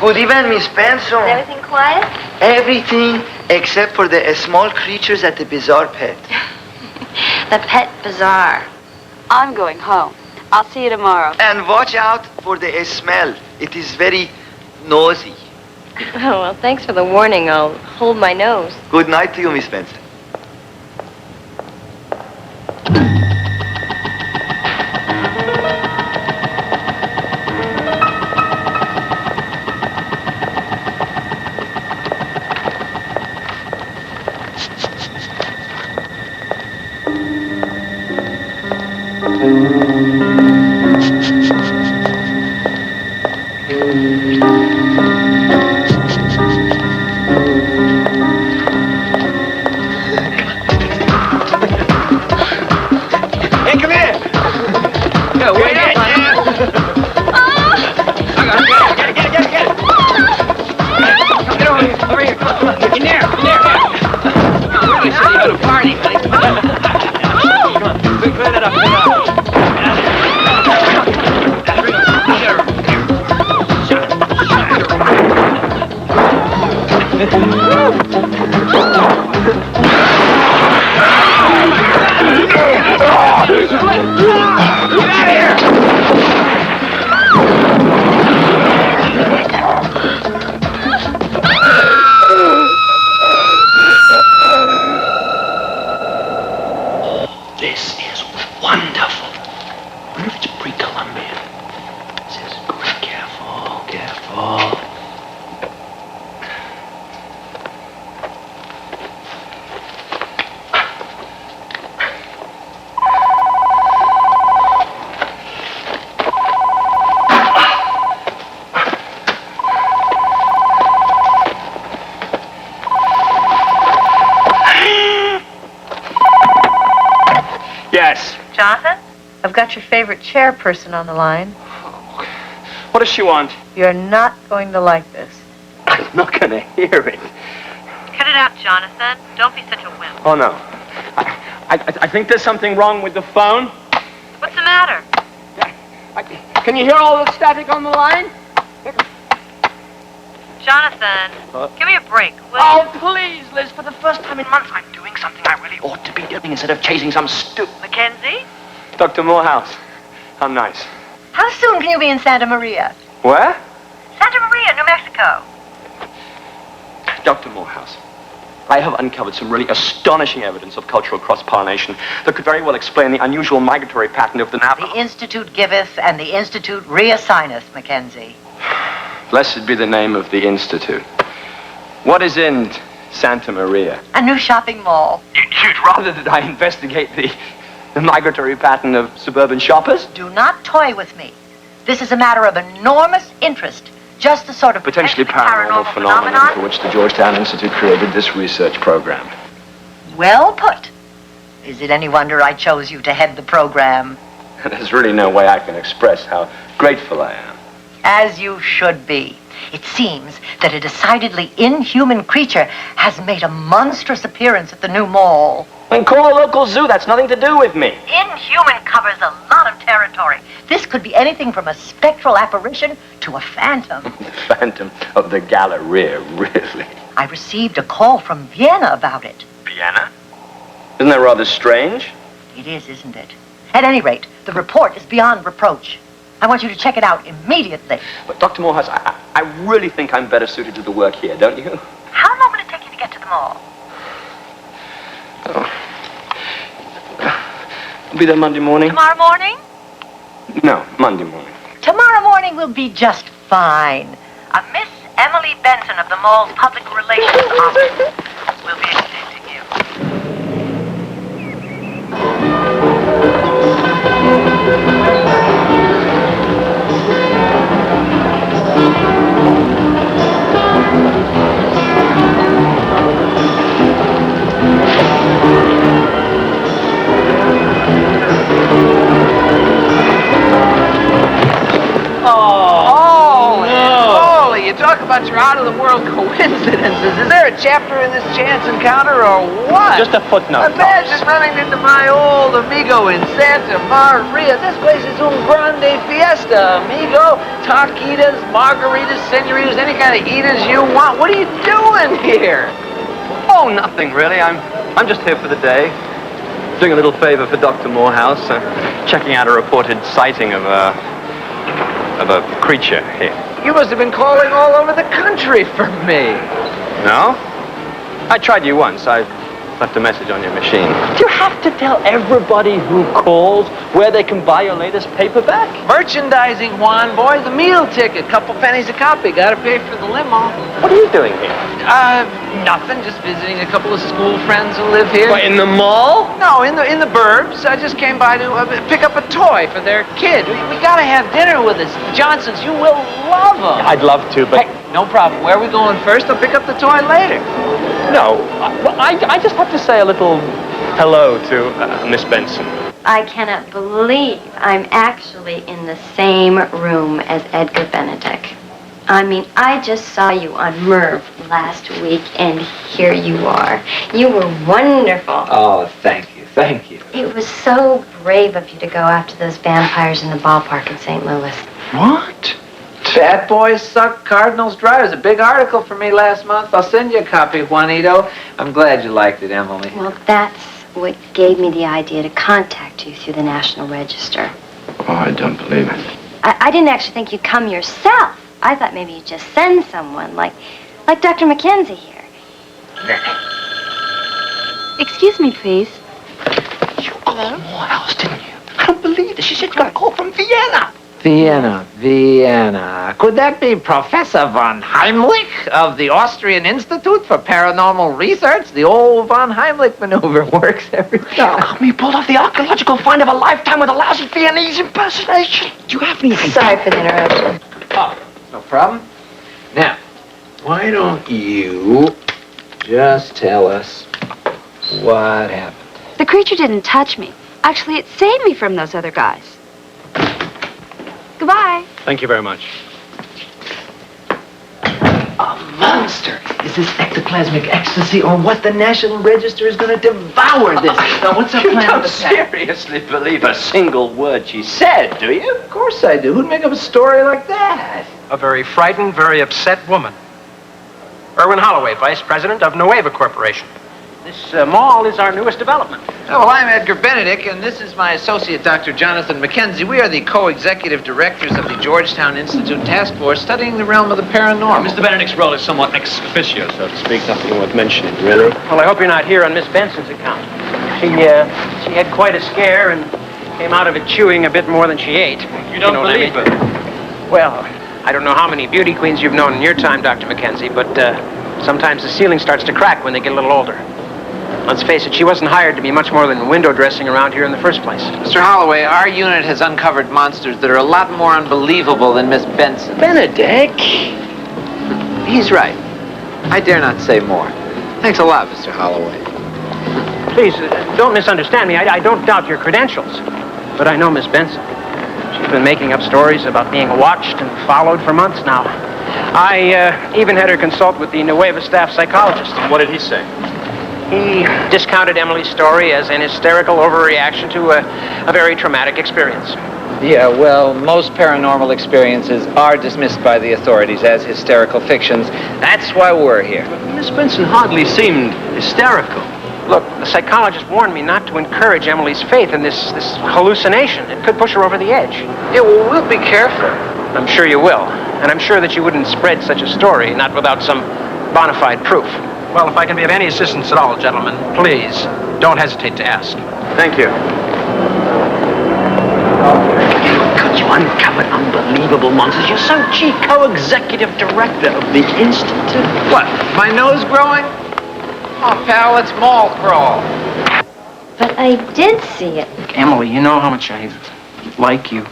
Good evening, Miss Benson. Is everything quiet? Everything except for the small creatures at the bazaar pet. The pet bazaar. I'm going home. I'll see you tomorrow. And watch out for the smell. It is very nosy. Oh, well, thanks for the warning. I'll hold my nose. Good night to you, Miss Benson. Jonathan, I've got your favorite chairperson on the line. What does she want? You're not going to like this. I'm not going to hear it. Cut it out, Jonathan. Don't be such a wimp. Oh, no. I think there's something wrong with the phone. What's the matter? Can you hear all the static on the line? Jonathan, give me a break, will you? Oh, please, Liz. For the first time in months, I'm doing something I really ought to be doing instead of chasing some stupid... Mackenzie? Dr. Morehouse. How nice. How soon can you be in Santa Maria? Where? Santa Maria, New Mexico. Dr. Morehouse, I have uncovered some really astonishing evidence of cultural cross-pollination that could very well explain the unusual migratory pattern of the Navajo. The Institute giveth, and the Institute reassigneth, Mackenzie. Blessed be the name of the Institute. What is in Santa Maria. A new shopping mall. You'd rather that I investigate the migratory pattern of suburban shoppers? Do not toy with me. This is a matter of enormous interest. Just the sort of Potentially paranormal phenomenon for which the Georgetown Institute created this research program. Well put. Is it any wonder I chose you to head the program? There's really no way I can express how grateful I am. As you should be. It seems that a decidedly inhuman creature has made a monstrous appearance at the new mall. Then call a local zoo. That's nothing to do with me. Inhuman covers a lot of territory. This could be anything from a spectral apparition to a phantom. The phantom of the galleria, really. I received a call from Vienna about it. Vienna? Isn't that rather strange? It is, isn't it? At any rate, the report is beyond reproach. I want you to check it out immediately. But Dr. Morehouse, I really think I'm better suited to the work here, don't you? How long will it take you to get to the mall? I'll be there Monday morning. Tomorrow morning? No, Monday morning. Tomorrow morning will be just fine. A Miss Emily Benson of the mall's public relations office will be expecting you. You talk about your out-of-the-world coincidences. Is there a chapter in this chance encounter or what? Just a footnote. Imagine running into my old amigo in Santa Maria. This place is un grande fiesta, amigo. Taquitas, margaritas, senoritas, any kind of eaters you want. What are you doing here? Oh, nothing really. I'm just here for the day. Doing a little favor for Dr. Morehouse, checking out a reported sighting of a creature here. You must have been calling all over the country for me. No? I tried you once. I left a message on your machine. Do you have to tell everybody who calls where they can buy your latest paperback? Merchandising, Juan, boy. The meal ticket. Couple pennies a copy. Gotta pay for the limo. What are you doing here? Nothing. Just visiting a couple of school friends who live here. What, in the mall? No, in the burbs. I just came by to pick up a toy for their kid. We gotta have dinner with us. Johnson's, you will love them. I'd love to, but... Hey, no problem. Where are we going first? I'll pick up the toy later. No, I just have to say a little hello to Miss Benson. I cannot believe I'm actually in the same room as Edgar Benedict. I mean, I just saw you on Merv last week, and here you are. You were wonderful. Oh, thank you. Thank you. It was so brave of you to go after those vampires in the ballpark in St. Louis. What? Bad boys suck, Cardinals dry. It was a big article for me last month. I'll send you a copy, Juanito. I'm glad you liked it, Emily. Well, that's what gave me the idea to contact you through the National Register. Oh, I don't believe it. I didn't actually think you'd come yourself. I thought maybe you'd just send someone, like Dr. Mackenzie here. Excuse me, please. You called Morehouse, didn't you? I don't believe it. She said you got a call from Vienna. Vienna. Could that be Professor von Heimlich of the Austrian Institute for Paranormal Research? The old von Heimlich maneuver works every time. We pulled off the archaeological find of a lifetime with a lousy Viennese impersonation. Do you have any idea? Sorry for the interruption. Oh, no problem. Now, why don't you just tell us what happened? The creature didn't touch me. Actually, it saved me from those other guys. Goodbye. Thank you very much. A monster! Is this ectoplasmic ecstasy or what? The National Register is going to devour this. Now, what's our You plan don't of attack? seriously believe a single word she said, do you? Of course I do. Who'd make up a story like that? A very frightened, very upset woman. Irwin Holloway, Vice President of Nueva Corporation. This mall is our newest development. Oh, well, I'm Edgar Benedict, and this is my associate, Dr. Jonathan Mackenzie. We are the co-executive directors of the Georgetown Institute Task Force studying the realm of the paranormal. Mr. Benedict's role is somewhat ex officio, so to speak. Nothing worth mentioning, really. Well, I hope you're not here on Miss Benson's account. She had quite a scare and came out of it chewing a bit more than she ate. You don't believe it? Well, I don't know how many beauty queens you've known in your time, Dr. Mackenzie, but Sometimes the ceiling starts to crack when they get a little older. Let's face it, she wasn't hired to be much more than window dressing around here in the first place. Mr. Holloway, our unit has uncovered monsters that are a lot more unbelievable than Miss Benson. Benedict? He's right. I dare not say more. Thanks a lot, Mr. Holloway. Please, don't misunderstand me. I don't doubt your credentials. But I know Miss Benson. She's been making up stories about being watched and followed for months now. I even had her consult with the Nueva staff psychologist. What did he say? He discounted Emily's story as an hysterical overreaction to a very traumatic experience. Yeah, well, most paranormal experiences are dismissed by the authorities as hysterical fictions. That's why we're here. Miss Benson hardly seemed hysterical. Look, the psychologist warned me not to encourage Emily's faith in this hallucination. It could push her over the edge. Yeah, well, we'll be careful. I'm sure you will. And I'm sure that you wouldn't spread such a story, not without some bona fide proof. Well, if I can be of any assistance at all, gentlemen, please, don't hesitate to ask. Thank you. Because you uncovered unbelievable monsters. You're so cheap, co-executive director of the Institute. What, my nose growing? Oh, pal, it's mall crawl. But I did see it. Look, Emily, you know how much I like you.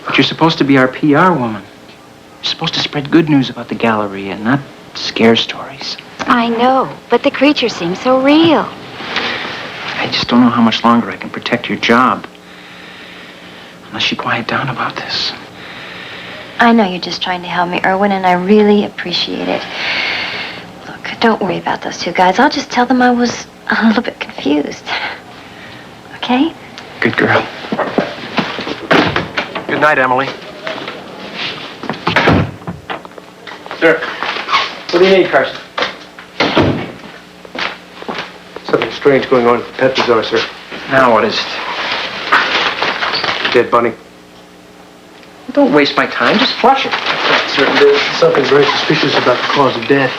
But you're supposed to be our PR woman. You're supposed to spread good news about the galleria and not scare stories. I know, but the creature seems so real. I just don't know how much longer I can protect your job. Unless you quiet down about this. I know you're just trying to help me, Erwin, and I really appreciate it. Look, don't worry about those two guys. I'll just tell them I was a little bit confused. Okay? Good girl. Good night, Emily. Sir, what do you need, Carson? Something strange going on at the pet bazaar, sir. Now what is it? Dead bunny. Don't waste my time. Just flush it. Sir, there's something very suspicious about the cause of death.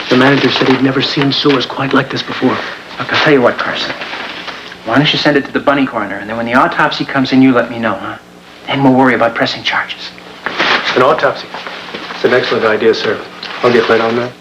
The manager said he'd never seen sores quite like this before. Look, I'll tell you what, Carson. Why don't you send it to the bunny coroner, and then when the autopsy comes in, you let me know, huh? Then we'll worry about pressing charges. An autopsy. It's an excellent idea, sir. I'll get right on that.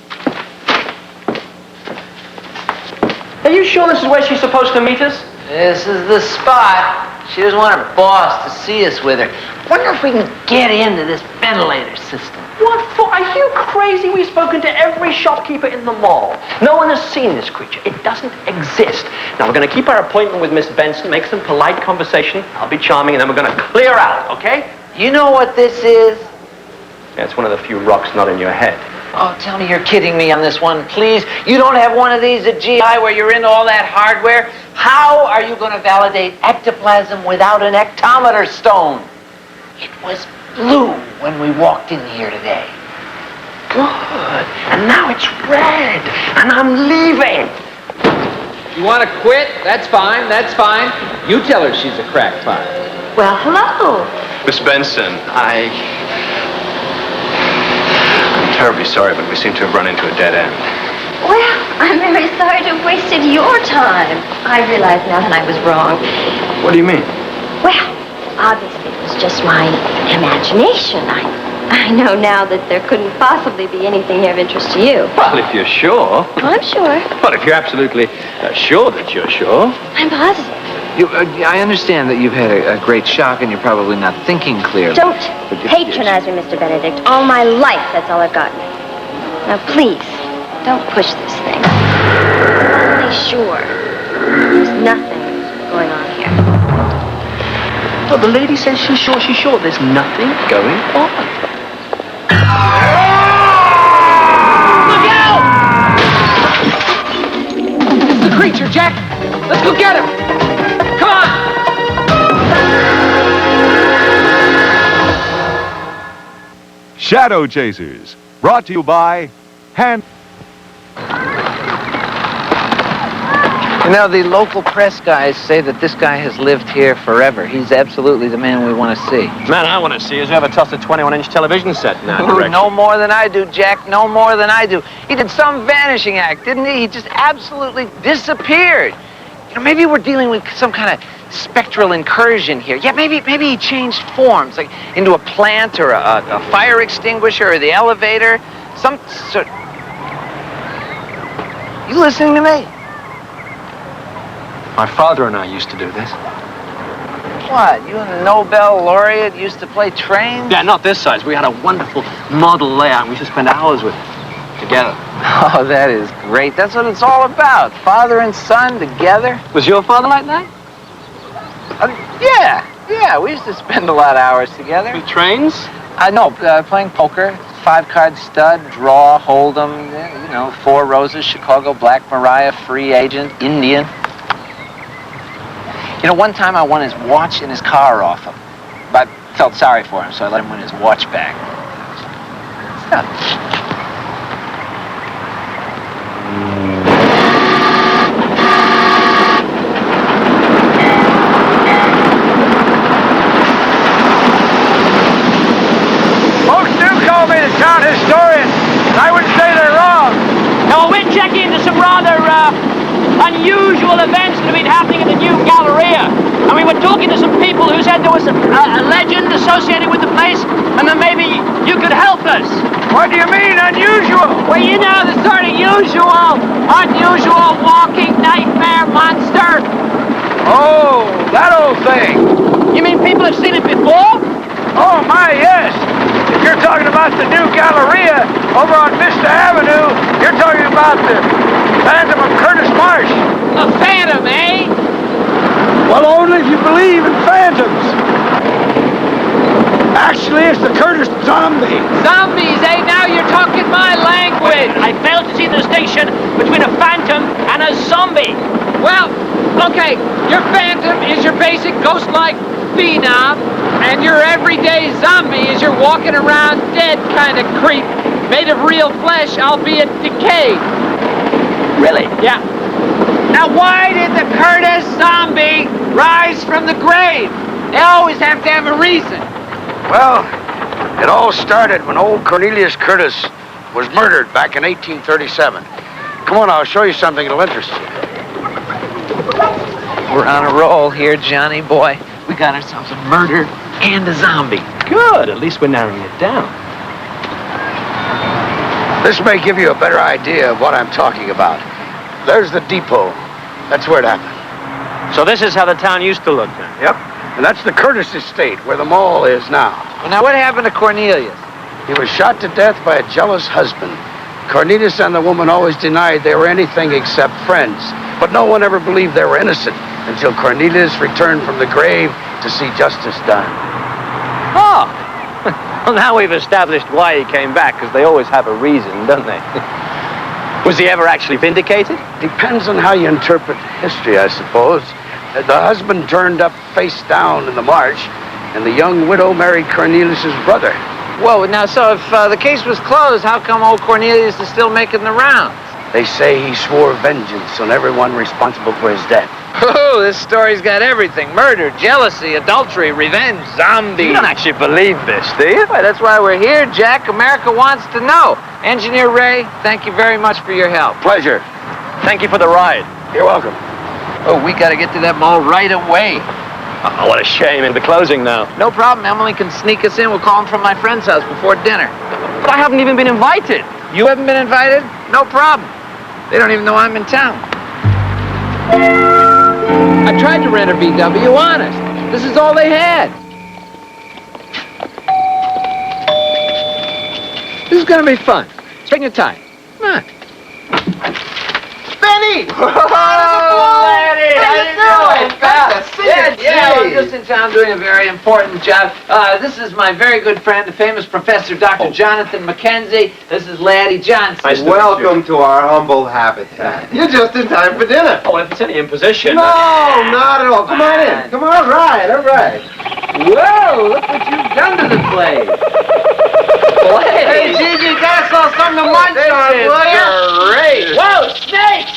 Are you sure this is where she's supposed to meet us? This is the spot. She doesn't want her boss to see us with her. Wonder if we can get into this ventilator system. What for? Are you crazy? We've spoken to every shopkeeper in the mall. No one has seen this creature. It doesn't exist. Now, we're going to keep our appointment with Miss Benson, make some polite conversation. I'll be charming, and then we're going to clear out, okay? You know what this is? Yeah, it's one of the few rocks not in your head. Oh, tell me you're kidding me on this one, please. You don't have one of these at GI where you're into all that hardware? How are you going to validate ectoplasm without an ectometer stone? It was blue when we walked in here today. Good. And now it's red. And I'm leaving. You want to quit? That's fine, that's fine. You tell her she's a crackpot. Well, hello. Miss Benson, I'm terribly sorry, but we seem to have run into a dead end. Well, I'm very sorry to have wasted your time. I realize now that I was wrong. What do you mean? Well, obviously it was just my imagination. I know now that there couldn't possibly be anything here of interest to you. Well, if you're sure. I'm sure. Well, if you're absolutely sure that you're sure. I'm positive. I understand that you've had a great shock and you're probably not thinking clearly. Don't patronize me, Mr. Benedict. All my life, that's all I've gotten. Now, please, don't push this thing. I'm only sure there's nothing going on here. Well, the lady says she's sure. There's nothing going on. Look out! It's the creature, Jack! Let's go get him! Come on! Shadow Chasers, brought to you by Hand. You know, the local press guys say that this guy has lived here forever. He's absolutely the man we want to see. Man, I want to see is whoever tossed a 21-inch television set in that direction. No more than I do, Jack. No more than I do. He did some vanishing act, didn't he? He just absolutely disappeared. You know, maybe we're dealing with some kind of spectral incursion here. Yeah, maybe he changed forms, like into a plant or a fire extinguisher or the elevator. Some sort. You listening to me? My father and I used to do this. What? You and the Nobel laureate used to play trains? Yeah, not this size. We had a wonderful model layout, and we used to spend hours with it together. Oh, that is great. That's what it's all about. Father and son together. Was your father like that? Yeah. We used to spend a lot of hours together. With trains? No, playing poker. 5-card stud, draw, hold'em, 4 roses, Chicago, Black Maria, free agent, Indian. One time I won his watch and his car off him. But I felt sorry for him, so I let him win his watch back. Folks do call me the town historian, and I wouldn't say they're wrong. Now, we're checking into some rather unusual events that have been happening in the new galleria. And we were talking to some people who said there was a legend associated with the place, and that maybe you could help us. What do you mean, unusual? Well, you know, the sort of unusual walking nightmare monster. Oh, that old thing. You mean people have seen it before? Oh, my, yes. If you're talking about the new galleria over on Vista Avenue, you're talking about the Phantom of Curtis Marsh. A phantom, eh? Well, only if you believe in phantoms. Actually, it's the Curtis zombie. Zombies, eh? Now you're talking my language. I fail to see the distinction between a phantom and a zombie. Well, okay, your phantom is your basic ghost-like phenom, and your everyday zombie is your walking around dead kind of creep, made of real flesh, albeit decayed. Really? Yeah. Now, why did the Curtis zombie rise from the grave? They always have to have a reason. Well, it all started when old Cornelius Curtis was murdered back in 1837. Come on, I'll show you something that'll interest you. We're on a roll here, Johnny boy. We got ourselves a murder and a zombie. Good. At least we're narrowing it down. This may give you a better idea of what I'm talking about. There's the depot. That's where it happened. So this is how the town used to look then? Yep. And that's the Curtis estate, where the mall is now. Well, now, what happened to Cornelius? He was shot to death by a jealous husband. Cornelius and the woman always denied they were anything except friends. But no one ever believed they were innocent until Cornelius returned from the grave to see justice done. Oh. Well, now we've established why he came back, because they always have a reason, don't they? Was he ever actually vindicated? Depends on how you interpret history, I suppose. The husband turned up face down in the marsh, and the young widow married Cornelius's brother. Whoa, now, so if the case was closed, how come old Cornelius is still making the rounds? They say he swore vengeance on everyone responsible for his death. Oh, this story's got everything. Murder, jealousy, adultery, revenge, zombies. You don't actually believe this, do you? Well, that's why we're here, Jack. America wants to know. Engineer Ray, thank you very much for your help. Pleasure. Thank you for the ride. You're welcome. Oh, we got to get to that mall right away. Oh, what a shame. It'll be closing now. No problem. Emily can sneak us in. We'll call him from my friend's house before dinner. But I haven't even been invited. You haven't been invited? No problem. They don't even know I'm in town. I tried to rent a VW, honest. This is all they had. This is going to be fun. Spring your tie. Come on. Benny! Oh, Laddie! How you doing, pal? Good to see you. Yeah, I'm just in town doing a very important job. This is my very good friend, the famous Professor Dr. Jonathan Mackenzie. This is Laddie Johnson. Nice to Welcome to our humble habitat. You're just in time for dinner. Oh, if it's any imposition. No, not at all. Come on in. Come on, all right, all right. Whoa, look what you've done to the place. Hey, Gigi, you got us all something to munch on, will you? Great. Whoa, snakes!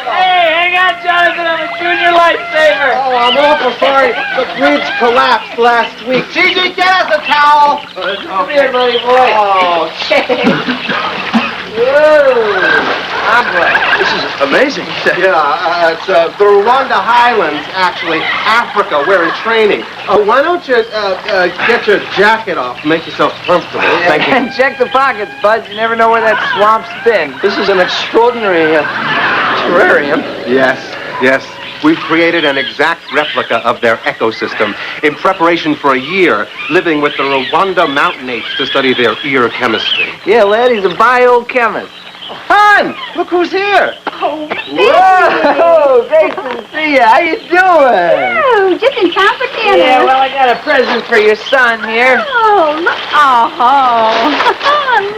Hey, hang on, Jonathan. I'm a junior lifesaver. Oh, I'm awful sorry. The bridge collapsed last week. Gigi, get us a towel. Come here, buddy boy. Oh, Whoa. I'm glad. This is a Amazing. Yeah, it's the Rwanda Highlands, actually. Africa, we're in training. Why don't you get your jacket off, make yourself comfortable? Thank you. And check the pockets, Bud. You never know where that swamp's been. This is an extraordinary terrarium. Yes. We've created an exact replica of their ecosystem in preparation for a year living with the Rwanda mountain apes to study their ear chemistry. Yeah, lad, he's a biochemist. Hon, look who's here. Oh, Whoa, great to see you. How you doing? oh, just in time for dinner. Yeah, well, I got a present for your son here. Oh, look. Oh,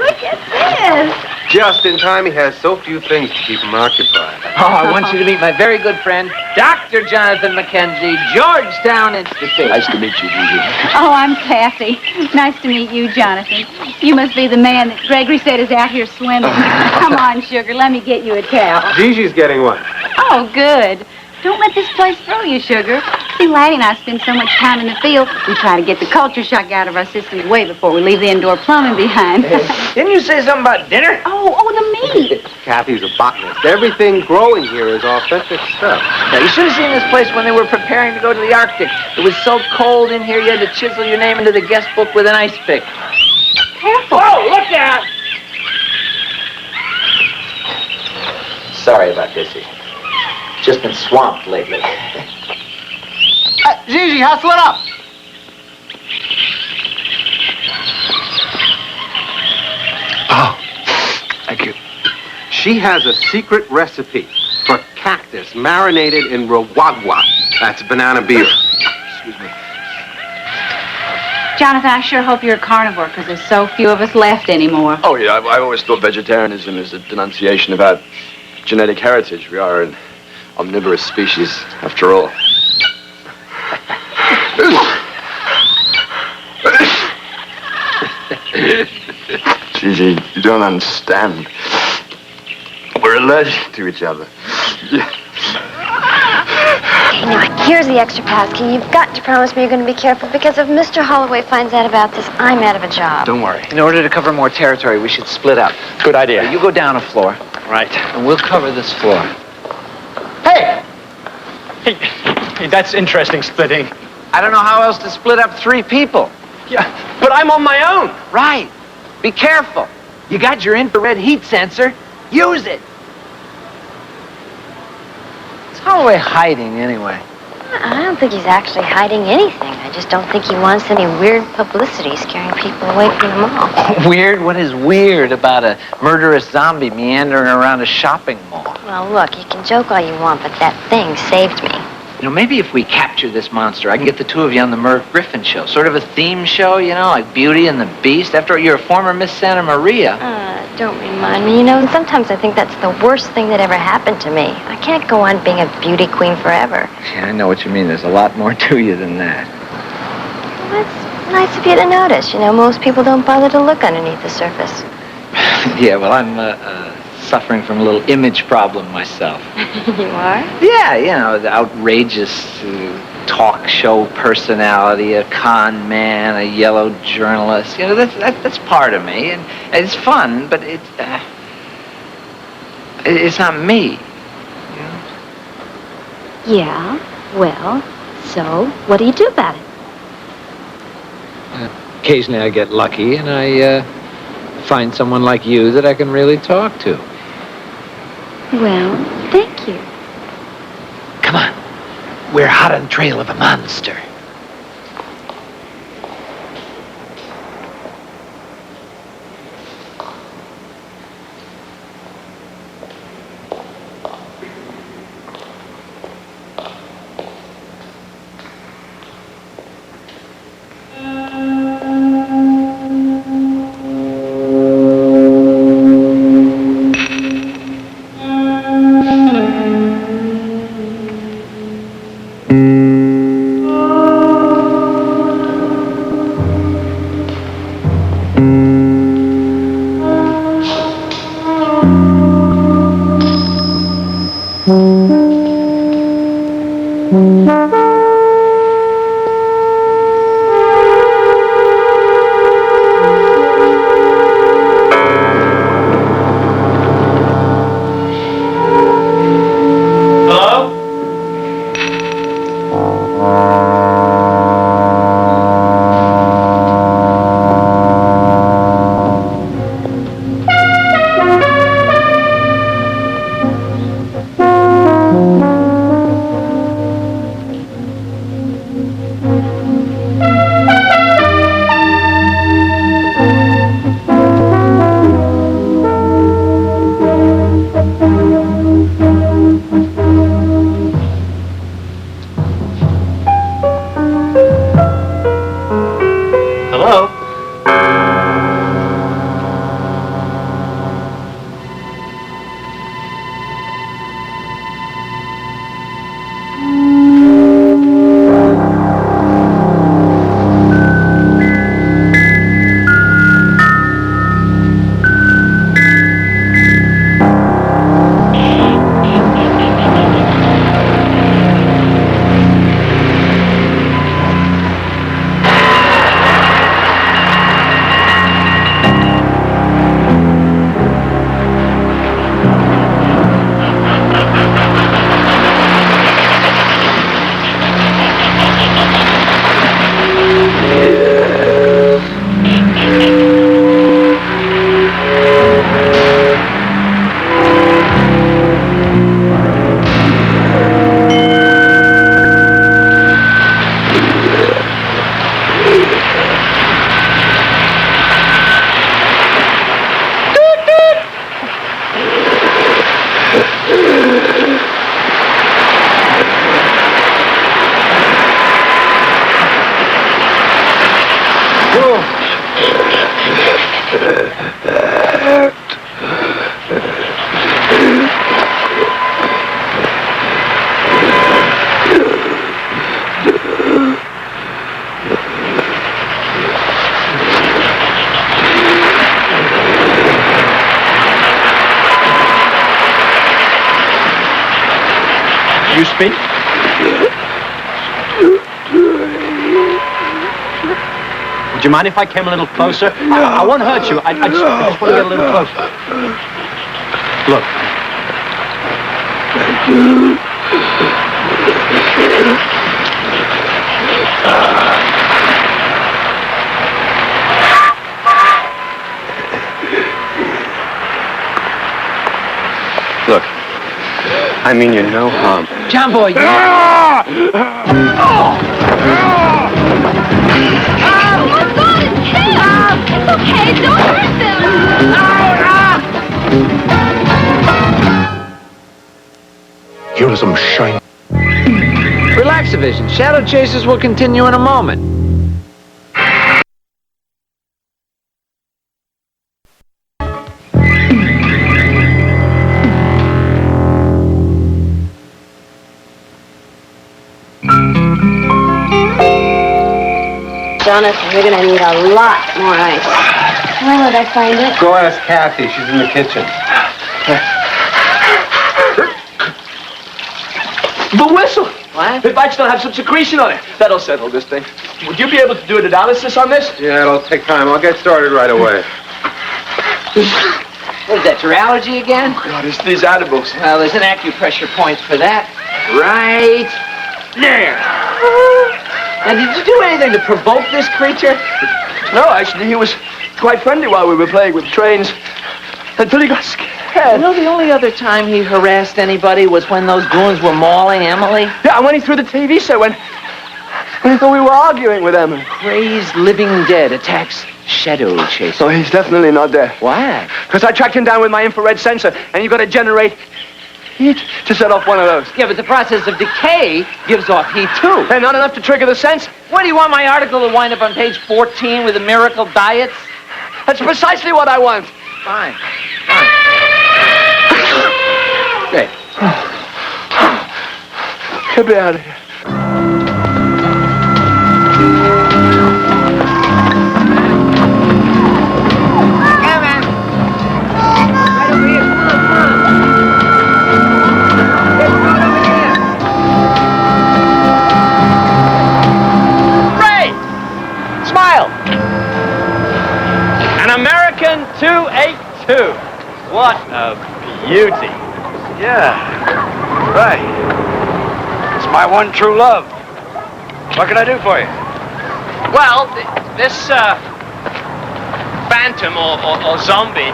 look at this. Just in time, he has so few things to keep him occupied. Oh, I want you to meet my very good friend, Dr. Jonathan Mackenzie, Georgetown Institute. Nice to meet you, Gigi. Oh, I'm Kathy. Nice to meet you, Jonathan. You must be the man that Gregory said is out here swimming. Come on, sugar, let me get you a towel. Gigi's getting one. Oh, good. Don't let this place throw you, sugar. See, Laddie and I spend so much time in the field, we try to get the culture shock out of our systems way before we leave the indoor plumbing behind. Didn't you say something about dinner? Oh, the meat. Kathy's a botanist. Everything growing here is authentic stuff. Now, you should have seen this place when they were preparing to go to the Arctic. It was so cold in here, you had to chisel your name into the guest book with an ice pick. Careful. Whoa, look out! Sorry about this. Just been swamped lately. Gigi, hustle it up. Oh, thank you. She has a secret recipe for cactus marinated in rawagwa. That's banana beer. Excuse me. Jonathan, I sure hope you're a carnivore, because there's so few of us left anymore. Oh, yeah, I've always thought vegetarianism is a denunciation about genetic heritage. We are an omnivorous species, after all. Gigi, you don't understand. We're allergic to each other. Okay, now, here's the extra pass key. You've got to promise me you're going to be careful, because if Mr. Holloway finds out about this, I'm out of a job. Don't worry. In order to cover more territory, we should split up. Good idea. You go down a floor, Right. and we'll cover this floor. Hey, that's interesting splitting. I don't know how else to split up 3 people. Yeah, but I'm on my own. Right. Be careful. You got your infrared heat sensor. Use it. Is Holloway hiding anyway? I don't think he's actually hiding anything. I just don't think he wants any weird publicity scaring people away from the mall. Weird? What is weird about a murderous zombie meandering around a shopping mall? Well, look, you can joke all you want, but that thing saved me. You know, maybe if we capture this monster, I can get the 2 of you on the Merv Griffin show. Sort of a theme show, you know, like Beauty and the Beast. After all, you're a former Miss Santa Maria. Don't remind me. You know, sometimes I think that's the worst thing that ever happened to me. I can't go on being a beauty queen forever. Yeah, I know what you mean. There's a lot more to you than that. Well, that's nice of you to notice. You know, most people don't bother to look underneath the surface. Yeah, well, I'm suffering from a little image problem myself. You are? Yeah, you know, the outrageous talk show personality, a con man, a yellow journalist. You know, that's part of me, and it's fun, but it's not me. You know? Yeah, well, so what do you do about it? Occasionally I get lucky, and I find someone like you that I can really talk to. Well, thank you. Come on. We're hot on the trail of a monster. You speak? Would you mind if I came a little closer? I won't hurt you. I just want to get a little closer. Look. Look, I mean you no harm. John Boy, Oh, my God, it's chaos! It's okay, don't hurt them! Here's some shine. relax, Division. Shadow chases will continue in a moment. Jonathan, we're gonna need a lot more ice. Where would I find it? Go ask Kathy. She's in the kitchen. The whistle! What? It might still have some secretion on it. That'll settle this thing. Would you be able to do an analysis on this? Yeah, it'll take time. I'll get started right away. What is that, your allergy again? God, it's these animals. Well, there's an acupressure point for that. Right there. Now, did you do anything to provoke this creature? No, actually, he was quite friendly while we were playing with trains. Until he got scared. You know, the only other time he harassed anybody was when those goons were mauling Emily. Yeah, and when he threw the TV set, when he thought we were arguing with Emily. Crazed living dead attacks shadow chaser. No, he's definitely not there. Why? Because I tracked him down with my infrared sensor, and you've got to generate heat to set off one of those. Yeah, but the process of decay gives off heat, too. And not enough to trigger the sensor. What, do you want my article to wind up on page 14 with the miracle diets? That's precisely what I want. Fine. Fine. Great. Get me out of here. Come on. Right over here. Come on. Get right over here. Ray! Smile! An American 282. What a beauty. Yeah, right. It's my one true love. What can I do for you? Well, this phantom or zombie,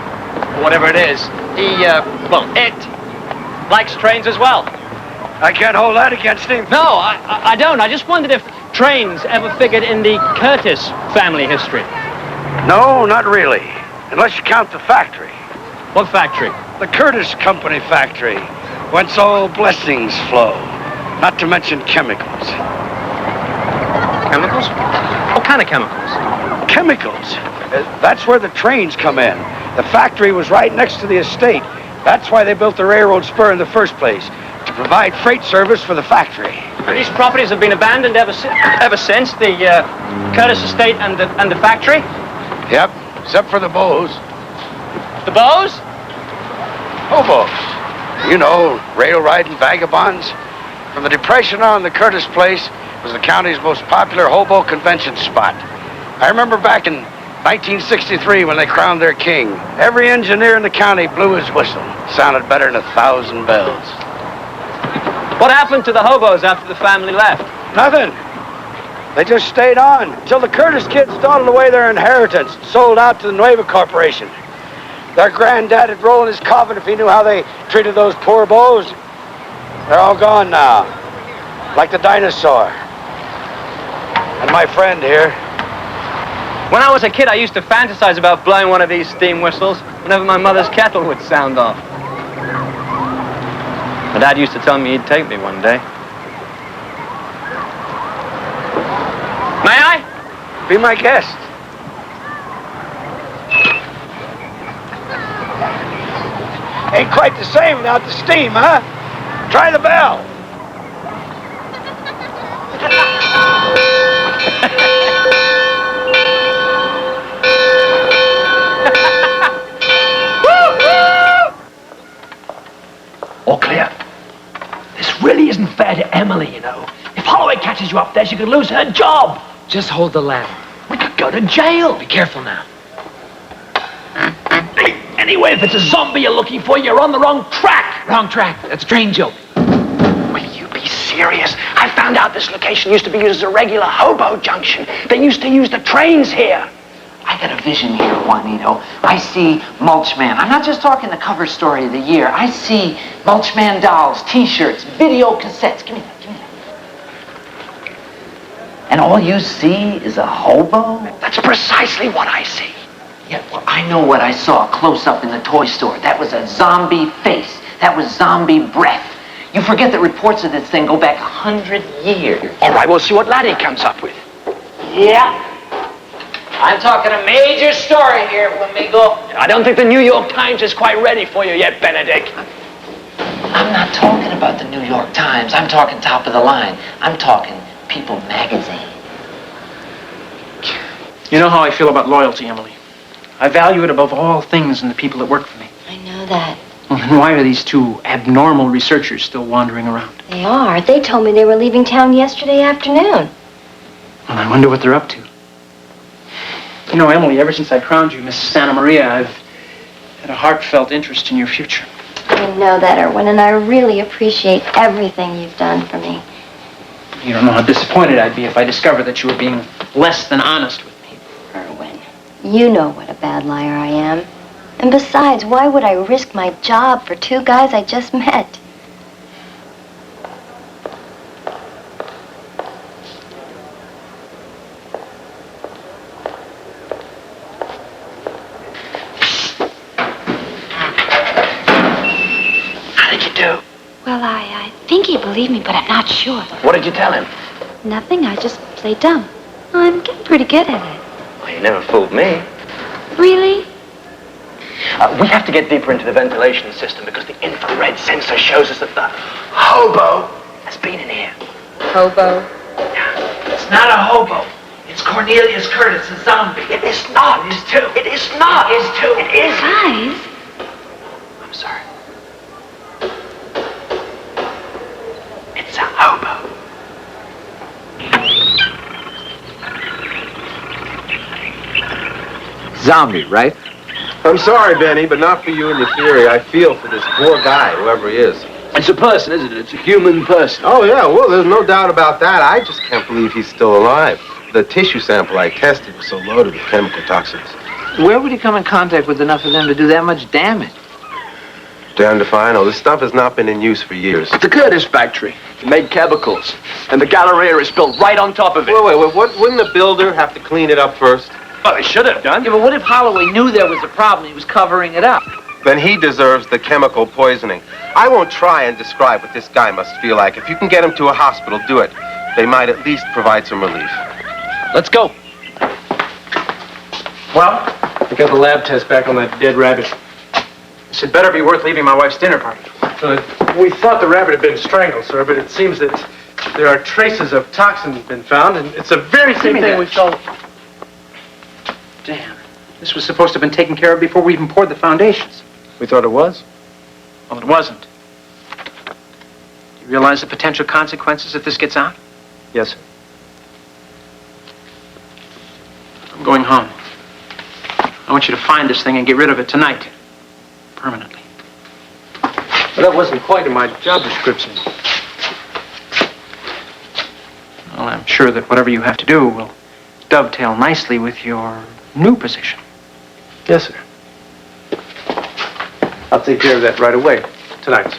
whatever it is, it likes trains as well. I can't hold that against him. No, I don't. I just wondered if trains ever figured in the Curtis family history. No, not really. Unless you count the factory. What factory? The Curtis Company factory, whence all blessings flow. Not to mention chemicals. Chemicals? What kind of chemicals? Chemicals. That's where the trains come in. The factory was right next to the estate. That's why they built the railroad spur in the first place, to provide freight service for the factory. And these properties have been abandoned ever since the Curtis estate and the factory? Yep, except for the Bows. The Bows? Hobos. You know, rail riding vagabonds. From the Depression on, the Curtis place was the county's most popular hobo convention spot. I remember back in 1963 when they crowned their king. Every engineer in the county blew his whistle. Sounded better than 1,000 bells. What happened to the hobos after the family left? Nothing. They just stayed on until the Curtis kids dawdled away their inheritance and sold out to the Nueva Corporation. Their granddad would roll in his coffin if he knew how they treated those poor bows. They're all gone now, like the dinosaur. And my friend here. When I was a kid, I used to fantasize about blowing one of these steam whistles whenever my mother's kettle would sound off. My dad used to tell me he'd take me one day. May I? Be my guest. Ain't quite the same without the steam, huh? Try the bell. All clear. This really isn't isn't fair to Emily, you know. If Holloway catches you up there, she could lose her job. Just hold the ladder. We could go to jail. Be careful now. Anyway, if it's a zombie you're looking for, you're on the wrong track. Wrong track. That's a train joke. Will you be serious? I found out this location used to be used as a regular hobo junction. They used to use the trains here. I got a vision here, Juanito. I see Mulchman. I'm not just talking the cover story of the year. I see Mulchman dolls, T-shirts, video cassettes. Give me that, give me that. And all you see is a hobo? That's precisely what I see. Yeah, well, I know what I saw close up in the toy store. That was a zombie face. That was zombie breath. You forget that reports of this thing go back 100 years. All right, we'll see what Laddie comes up with. Yeah. I'm talking a major story here, amigo. I don't think the New York Times is quite ready for you yet, Benedict. I'm not talking about the New York Times. I'm talking top of the line. I'm talking People magazine. You know how I feel about loyalty, Emily. I value it above all things in the people that work for me. I know that. Well, then why are these two abnormal researchers still wandering around? They are. They told me they were leaving town yesterday afternoon. Well, I wonder what they're up to. You know, Emily, ever since I crowned you Miss Santa Maria, I've had a heartfelt interest in your future. I know that, Erwin, and I really appreciate everything you've done for me. You don't know how disappointed I'd be if I discovered that you were being less than honest with me. Erwin, you know what a bad liar I am. And besides, why would I risk my job for two guys I just met? Well, I think he believed me, but I'm not sure. What did you tell him? Nothing. I just played dumb. I'm getting pretty good at it. Well, you never fooled me. Really? We have to get deeper into the ventilation system because the infrared sensor shows us that the hobo has been in here. Hobo? It's not a hobo. It's Cornelius Curtis, a zombie. It is not. It is too. It is not. It is too. It is. Guys? I'm sorry. It's a hobo. Zombie, right? I'm sorry, Benny, but not for you and your theory. I feel for this poor guy, whoever he is. It's a person, isn't it? It's a human person. Oh, yeah, well, there's no doubt about that. I just can't believe he's still alive. The tissue sample I tested was so loaded with chemical toxins. Where would he come in contact with enough of them to do that much damage? Damned if I know. This stuff has not been in use for years. The Curtis factory. It made chemicals. And the galleria is built right on top of it. Wait. Wouldn't the builder have to clean it up first? Well, they should have done. Yeah, but what if Holloway knew there was a problem and he was covering it up? Then he deserves the chemical poisoning. I won't try and describe what this guy must feel like. If you can get him to a hospital, do it. They might at least provide some relief. Let's go. Well, we got the lab test back on that dead rabbit. This had better be worth leaving my wife's dinner party. We thought the rabbit had been strangled, sir, but it seems that there are traces of toxin been found, and it's the very same thing we felt. Damn. This was supposed to have been taken care of before we even poured the foundations. We thought it was. Well, it wasn't. Do you realize the potential consequences if this gets out? Yes, sir. I'm going home. I want you to find this thing and get rid of it tonight. Permanently. But that wasn't quite in my job description. Well, I'm sure that whatever you have to do will dovetail nicely with your new position. Yes, sir. I'll take care of that right away. Tonight, sir.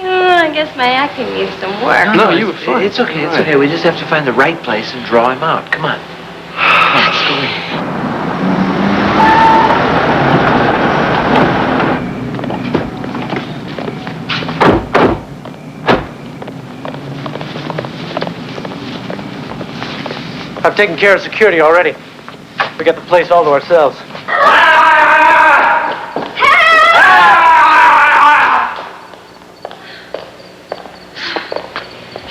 I guess my acting needs some work. No, you were fine. It's okay, it's okay. We just have to find the right place and draw him out. Come on. Let's go in. I've taken care of security already. We got the place all to ourselves.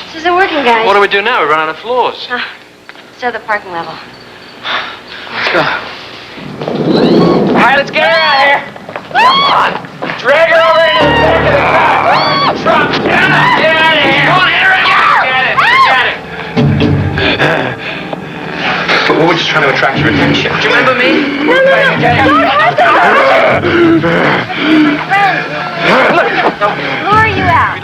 This isn't working, Hey, guys. What do we do now? We run out of floors. So the parking level. Let's go. All right, let's get her out of here. Come on. Drag her over into the back of the car. Trump, get out of here. Come on, hit her in there. Get it. We were just trying to attract your attention. Do you remember me? No. Lure you out.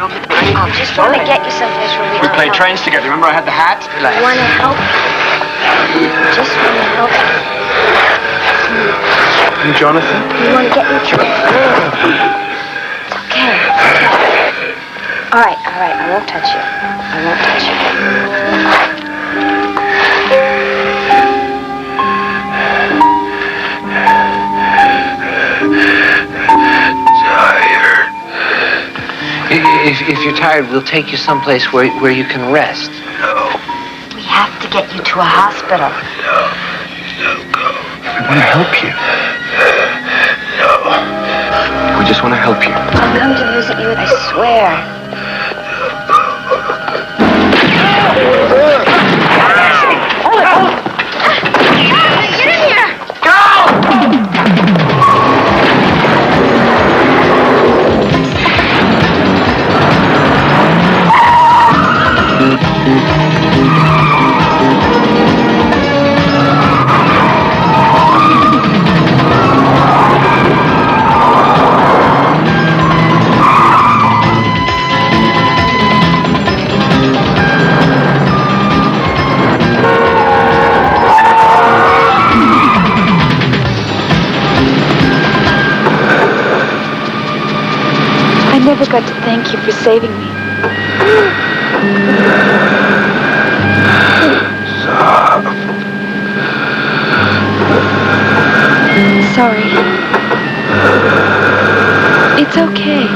I just want to get you someplace where we We can played help. trains together. Remember I had the hat? I want to help you. Just want to help you. And Jonathan? You want to get in trouble. It's okay. All right. I won't touch you. If you're tired, we'll take you someplace where you can rest. We have to get you to a hospital. We want to help you. We just want to help you. I'll come to visit you, I swear. Get in here! I never got to thank you for saving me. Sorry. It's okay.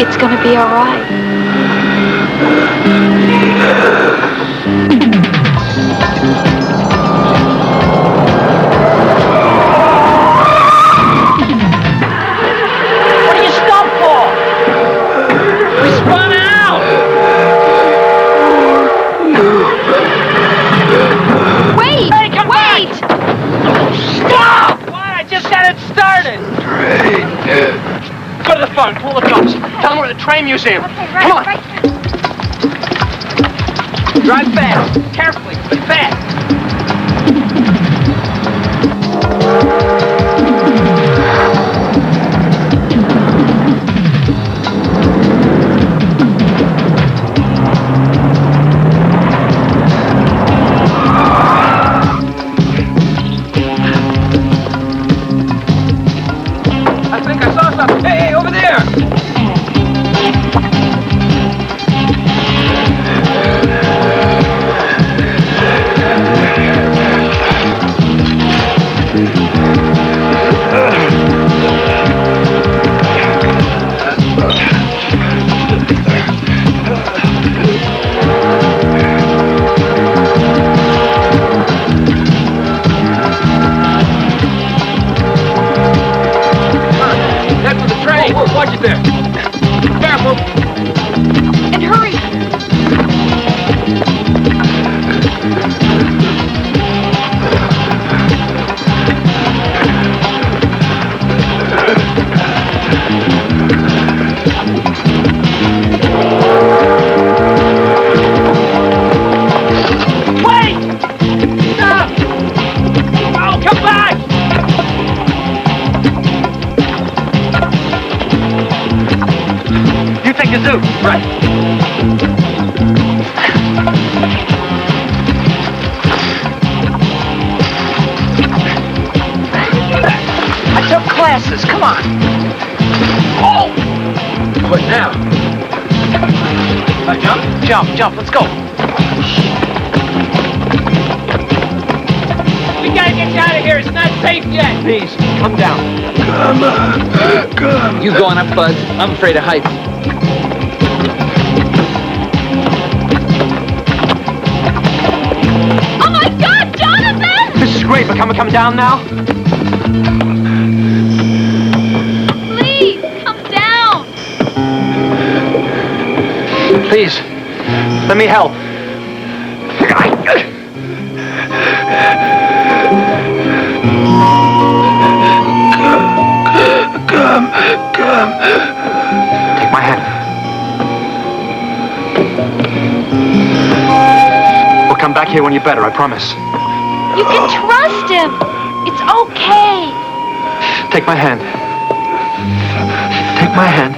It's gonna be all right. What do you stop for? We spun out. Wait! Hey, come Wait! Stop! What? I just got it started. Go to the phone. Call the cops. Tell them we're at the train museum. Come on. Drive fast. Carefully, but fast. I think I saw something. Hey, over there. Head for the train. Watch it there. Careful. And hurry! Wait! Stop! Oh, come back! You take the zoo. Right. I took classes. Come on. Oh! What now? Jump. Let's go. We gotta get you out of here. It's not safe yet. Please, come down. Come. You going up, Bud? I'm afraid of heights. Oh my God, Jonathan! This is great, but can we come down now? Please, come down! Please. Let me help. Come. Take my hand. We'll come back here when you're better, I promise. You can trust him. It's okay. Take my hand. Take my hand.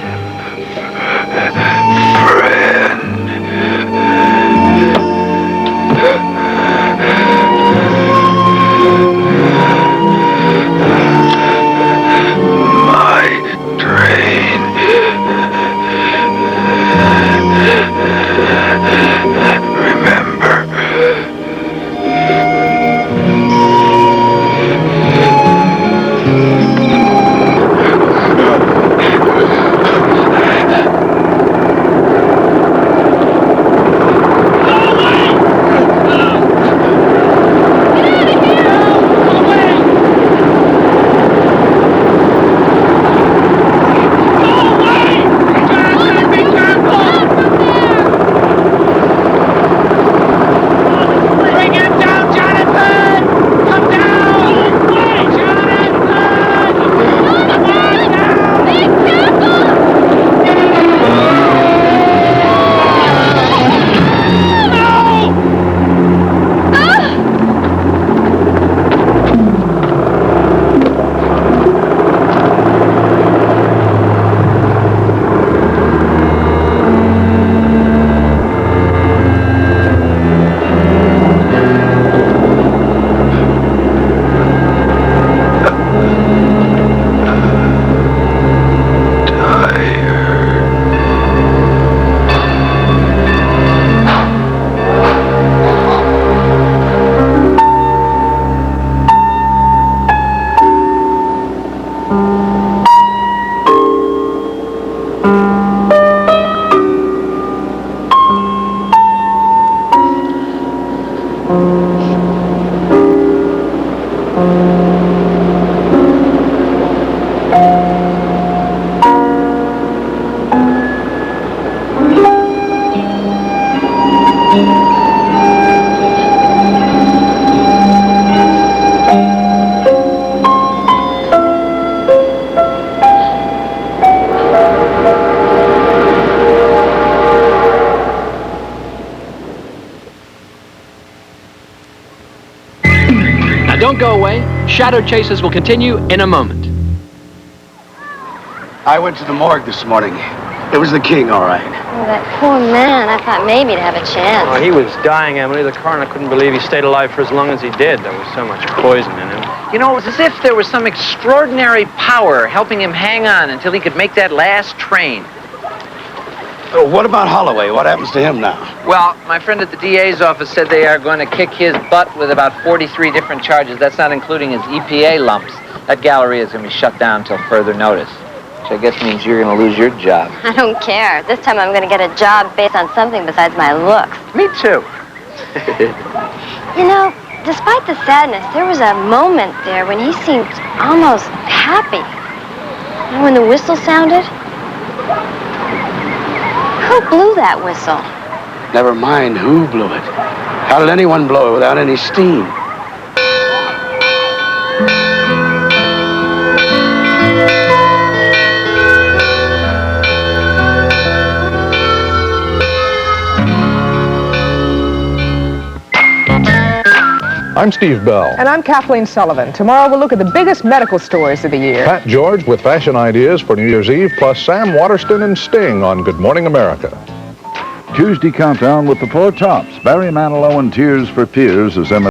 Don't go away. Shadow chases will continue in a moment. I went to the morgue this morning. It was the king, all right. Oh, that poor man. I thought maybe to have a chance. Oh, he was dying, Emily. The coroner couldn't believe he stayed alive for as long as he did. There was so much poison in him. You know, it was as if there was some extraordinary power helping him hang on until he could make that last train. What about Holloway? What happens to him now? Well, my friend at the DA's office said they are going to kick his butt with about 43 different charges. That's not including his EPA lumps. That galleria is going to be shut down until further notice, which I guess means you're going to lose your job. I don't care. This time I'm going to get a job based on something besides my looks. Me too. You know, despite the sadness, there was a moment there when he seemed almost happy. You know, when the whistle sounded? Who blew that whistle? Never mind who blew it. How did anyone blow it without any steam? I'm Steve Bell. And I'm Kathleen Sullivan. Tomorrow we'll look at the biggest medical stories of the year. Pat George with fashion ideas for New Year's Eve, plus Sam Waterston and Sting on Good Morning America. Tuesday countdown with the Four Tops. Barry Manilow and Tears for Fears as Emma